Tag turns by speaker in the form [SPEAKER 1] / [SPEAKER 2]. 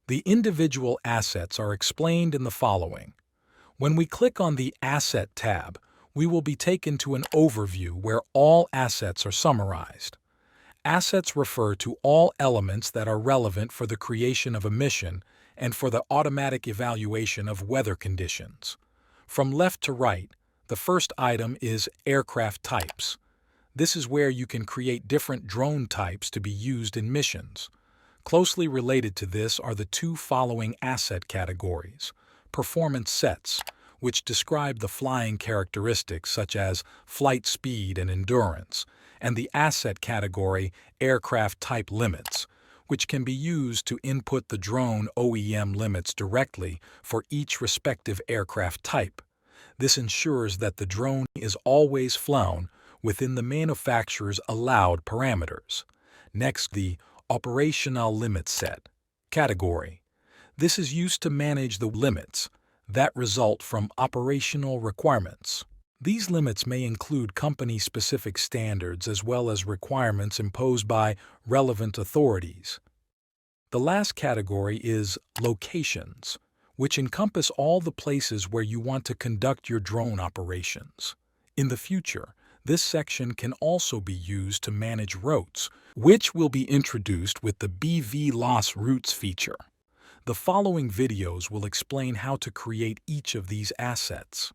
[SPEAKER 1] The individual assets are explained in the following. When we click on the Asset tab, we will be taken to an overview where all assets are summarized. Assets refer to all elements that are relevant for the creation of a mission and for the automatic evaluation of weather conditions. From left to right, the first item is aircraft types. This is where you can create different drone types to be used in missions. Closely related to this are the two following asset categories: performance sets, which describe the flying characteristics such as flight speed and endurance, and the asset category aircraft type limits, which can be used to input the drone OEM limits directly for each respective aircraft type. This ensures that the drone is always flown within the manufacturer's allowed parameters. Next, the operational limit set category. This is used to manage the limits that result from operational requirements. These limits may include company-specific standards as well as requirements imposed by relevant authorities. The last category is locations, which encompass all the places where you want to conduct your drone operations. In the future, this section can also be used to manage routes, which will be introduced with the BVLOS routes feature. The following videos will explain how to create each of these assets.